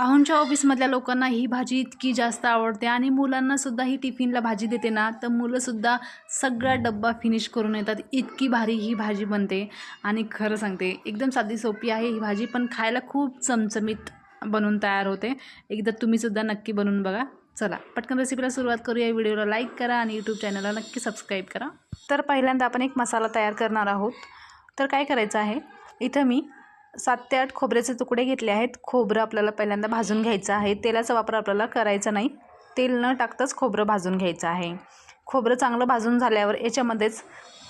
आहोंच्या ऑफिसमधल्या लोकांना ही भाजी इतकी जास्त आवडते आणि मुलांनासुद्धा ही टिफिनला भाजी देते ना, तर मुलंसुद्धा सगळा डब्बा फिनिश करून येतात. इतकी भारी ही भाजी बनते आणि खरं सांगते एकदम साधी सोपी आहे ही भाजी, पण खायला खूप चमचमीत बनून तयार होते. एकदा तुम्हीसुद्धा नक्की बनवून बघा. चला पटकन रेसिपीला सुरुवात करूया. व्हिडिओला लाईक करा आणि यूट्यूब चॅनलला नक्की सबस्क्राईब करा. तर पहिल्यांदा आपण एक मसाला तयार करणार आहोत. तर काय करायचं आहे, इथं मी 7 ते 8 खोबऱ्याचे तुकडे घेतले आहेत. खोबरं आपल्याला पहिल्यांदा भाजून घ्यायचं आहे. तेलाचा वापर आपल्याला करायचा नाही. तेल न टाकताच खोबरं भाजून घ्यायचं आहे. खोबरं चांगलं भाजून झाल्यावर याच्यामध्येच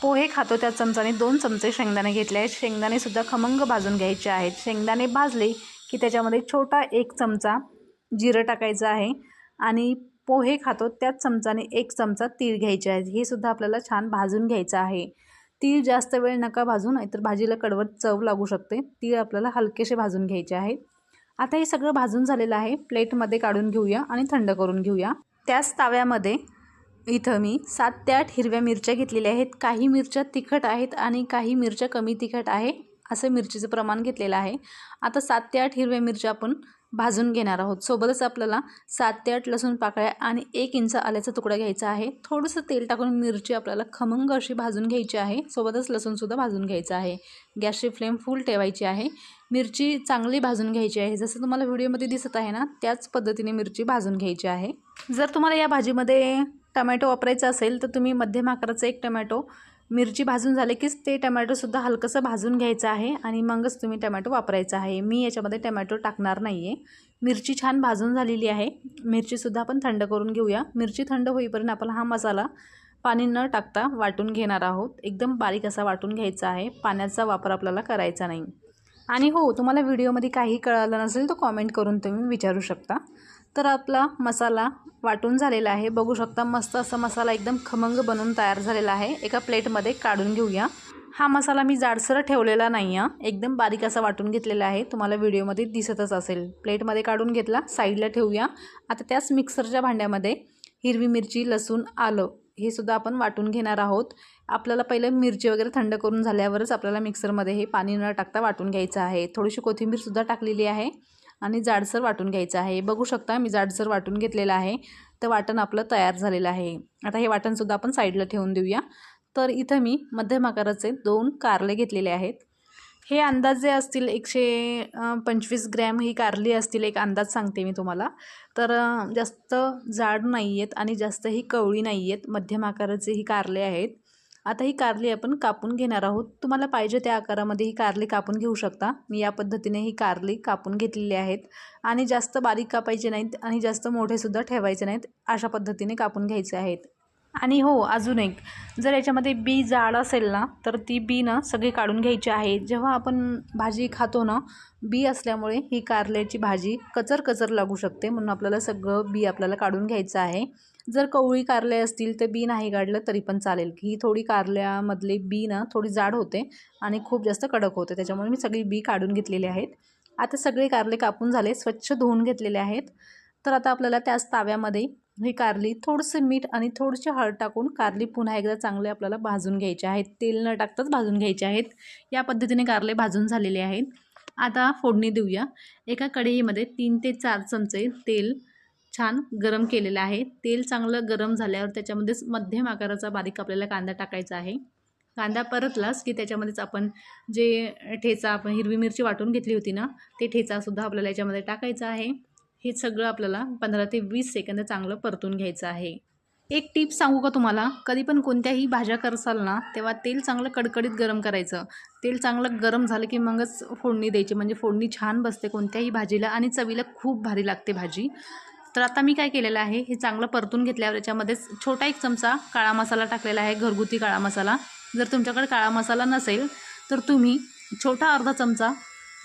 पोहे खातो त्या चमचाने 2 चमचे शेंगदाणे घेतले आहेत. शेंगदाणेसुद्धा खमंग भाजून घ्यायचे आहेत. शेंगदाणे भाजले की त्याच्यामध्ये छोटा 1 चमचा जिरं टाकायचं आहे आणि पोहे खातो त्याच चमचाने 1 चमचा तीळ घ्यायचे आहेत. हे सुद्धा आपल्याला छान भाजून घ्यायचं आहे. तीळ जास्त वेळ नका भाजू, नाहीतर भाजीला कडवट चव लागू शकते. तीळ आपल्याला हलकेसे भाजून घ्यायचे आहेत. आता हे सगळं भाजून झालेलं आहे. प्लेटमध्ये काढून घेऊया आणि थंड करून घेऊया. त्याच ताव्यामध्ये इथं मी 7 ते 8 हिरव्या मिरच्या घेतलेल्या आहेत. काही मिरच्या तिखट आहेत आणि काही मिरच्या कमी तिखट आहे, असं मिरचीचं प्रमाण घेतलेलं आहे. आता 7 ते 8 हिरव्या मिरच्या आपण भाजून घेणार आहोत. सोबतच आपल्याला 7 ते 8 लसूण पाकळ्या आणि 1 इंच आल्याचा तुकडा घ्यायचा आहे. थोडंसं तेल टाकून मिरची आपल्याला खमंग अशी भाजून घ्यायची आहे. सोबतच लसूणसुद्धा भाजून घ्यायचं आहे. गॅसची फ्लेम फुल ठेवायची आहे. मिरची चांगली भाजून घ्यायची आहे. जसं तुम्हाला व्हिडिओमध्ये दिसत आहे ना, त्याच पद्धतीने मिरची भाजून घ्यायची आहे. जर तुम्हाला या भाजीमध्ये टमॅटो वापरायचा असेल तर तुम्ही मध्यम आकाराचा 1 टमॅटो, मिरची भाजून झाले की ते टमॅटोसुद्धा हलकंसं भाजून घ्यायचं आहे आणि मगच तुम्ही टमॅटो वापरायचा आहे. मी याच्यामध्ये टमॅटो टाकणार नाही आहे. मिरची छान भाजून झालेली आहे. मिरचीसुद्धा आपण थंड करून घेऊया. मिरची थंड होईपर्यंत आपण हा मसाला पाणी न टाकता वाटून घेणार आहोत. एकदम बारीक असा वाटून घ्यायचा आहे. पाण्याचा वापर आपल्याला करायचा नाही. आणि हो, तुम्हाला व्हिडिओमध्ये काही कळालं नसेल तर कॉमेंट करून तुम्ही विचारू शकता. तर आपला मसाला वाटून झालेला आहे. बघू शकता मस्त असा मसाला एकदम खमंग बनवून तयार झालेला आहे. एका प्लेटमध्ये काढून घेऊया. हा मसाला मी जाडसर ठेवलेला नाही आहे, एकदम बारीक असा वाटून घेतलेला आहे. तुम्हाला व्हिडिओमध्ये दिसतच असेल. प्लेटमध्ये काढून घेतला, साईडला ठेवूया. आता त्याच मिक्सरच्या भांड्यामध्ये हिरवी मिरची, लसूण, आलं हे सुद्धा आपण वाटून घेणार आहोत. आपल्याला पहिलं मिरची वगैरे थंड करून झाल्यावरच आपल्याला मिक्सरमध्ये हे पाणी न टाकता वाटून घ्यायचं आहे. थोडीशी कोथिंबीरसुद्धा टाकलेली आहे आणि जाडसर वाटून घ्यायचं आहे. बघू शकता मी जाडसर वाटून घेतलेलं आहे. तर वाटण आपलं तयार झालेलं आहे. आता हे वाटणसुद्धा आपण साईडला ठेवून देऊया. तर इथं मी मध्यम आकाराचे 2 कारले घेतलेले आहेत. हे अंदाजे असतील 125 ग्रॅम ही कारली असतील, एक अंदाज सांगते मी तुम्हाला. तर जास्त जाड नाही आहेत आणि जास्त ही कवळी नाही आहेत, मध्यम आकाराचे ही कारले आहेत. आता ही कारली आपण कापून घेणार आहोत. तुम्हाला पाहिजे त्या आकारामध्ये ही कारली कापून घेऊ शकता. मी या पद्धतीने ही कारली कापून घेतलेली आहेत आणि जास्त बारीक कापायचे नाहीत आणि जास्त मोठेसुद्धा ठेवायचे नाहीत. अशा पद्धतीने कापून घ्यायचे आहेत. आणि हो, अजून एक, जर याच्यामध्ये बी जाड असेल ना तर ती बी ना सगळी काढून घ्यायची आहे. जेव्हा आपण भाजी खातो ना, बी असल्यामुळे ही कारल्याची भाजी कचर कचर लागू शकते, म्हणून आपल्याला सगळं बी आपल्याला काढून घ्यायचं आहे. जर कवळी कारले असतील तर बी नाही काढलं तरी पण चालेल. ही थोडी कारल्यामधली बी ना थोडी जाड होते आणि खूप जास्त कडक होते, त्याच्यामुळे मी सगळी बी काढून घेतलेली आहेत. आता सगळे कारले कापून झाले, स्वच्छ धुवून घेतलेले आहेत. तर आता आपल्याला त्याच ताव्यामध्ये ही कारली थोडंसं मीठ आणि थोडीशी हळद टाकून कारली पुन्हा एकदा चांगले आपल्याला भाजून घ्यायचे आहेत. तेल न टाकताच भाजून घ्यायचे आहेत. या पद्धतीने कारले भाजून झालेले आहेत. आता फोडणी देऊया. एका कढईमध्ये 3 ते 4 चमचे तेल छान गरम केलेलं आहे. तेल चांगलं गरम झाल्यावर त्याच्यामध्येच मध्यम आकाराचा बारीक आपल्याला कांदा टाकायचा आहे. कांदा परतलाच की त्याच्यामध्येच आपण जे ठेचा, आपण हिरवी मिरची वाटून घेतली होती ना, ते ठेचासुद्धा आपल्याला याच्यामध्ये टाकायचा आहे. हे सगळं आपल्याला 15 ते 20 सेकंद चांगलं परतून घ्यायचं आहे. एक टिप सांगू का तुम्हाला, कधी पण कोणत्याही भाज्या करसाल ना तेव्हा तेल चांगलं कडकडीत गरम करायचं. तेल चांगलं गरम झालं की मगच फोडणी द्यायची, म्हणजे फोडणी छान बसते कोणत्याही भाजीला आणि चवीला खूप भारी लागते भाजी. तर आता मी काय केलेलं आहे, हे चांगलं परतून घेतल्यावर याच्यामध्येच छोटा 1 चमचा काळा मसाला टाकलेला आहे, घरगुती काळा मसाला. जर तुमच्याकडे काळा मसाला नसेल तर तुम्ही छोटा अर्धा चमचा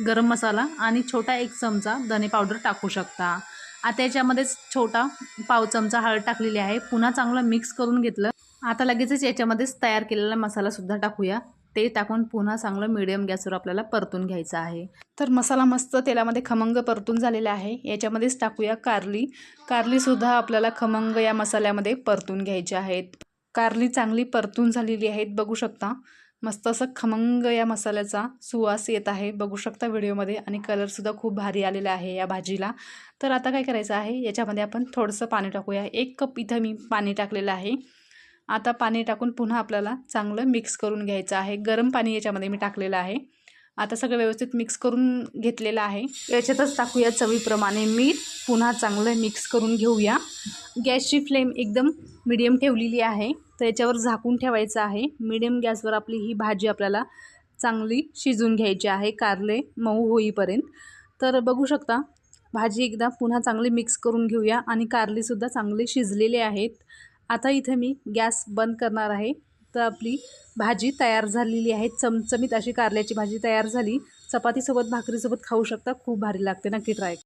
गरम मसाला आणि छोटा 1 चमचा धने पावडर टाकू शकता. आता याच्यामध्येच छोटा पाव चमचा हळद टाकलेली आहे. पुन्हा चांगलं मिक्स करून घेतलं. आता लगेचच याच्यामध्येच तयार केलेला मसालासुद्धा टाकूया. ते टाकून पुन्हा चांगलं मीडियम गॅसवर आपल्याला परतून घ्यायचं आहे. तर मसाला मस्त तेलामध्ये खमंग परतून झालेला आहे. याच्यामध्येच टाकूया कारली. कारलीसुद्धा आपल्याला खमंग या मसाल्यामध्ये परतून घ्यायची आहेत. कारली चांगली परतून झालेली आहेत, बघू शकता. मस्त असं खमंग या मसाल्याचा सुवास येत आहे, बघू शकता व्हिडिओमध्ये. आणि कलरसुद्धा खूप भारी आलेला आहे या भाजीला. तर आता काय करायचं आहे, याच्यामध्ये आपण थोडंसं पाणी टाकूया. 1 कप इथं मी पाणी टाकलेलं आहे. आता पाणी टाकून पुन्हा आपल्याला चांगलं मिक्स करून घ्यायचं आहे. गरम पाणी याच्यामध्ये मी टाकलेलं आहे. आता सगळं व्यवस्थित मिक्स करून घेतलेलं आहे. याच्यातच टाकूया चवीप्रमाणे मीठ. पुन्हा चांगलं मिक्स करून घेऊया. गॅसची फ्लेम एकदम मिडियम ठेवलेली आहे, तर याच्यावर झाकून ठेवायचं आहे. मिडियम गॅसवर आपली ही भाजी आपल्याला चांगली शिजून घ्यायची आहे, कारले मऊ होईपर्यंत. तर बघू शकता भाजी एकदा पुन्हा चांगली मिक्स करून घेऊया. आणि कारलेसुद्धा चांगले शिजलेले आहेत. आता इथे मी गॅस बंद करणार आहे. तर आपली भाजी तयार झालेली आहे. चमचमीत अशी कारल्याची भाजी तयार झाली. चपातीसोबत भाकरीसोबत खाऊ शकता, खूप भारी लागते. नक्की ट्राय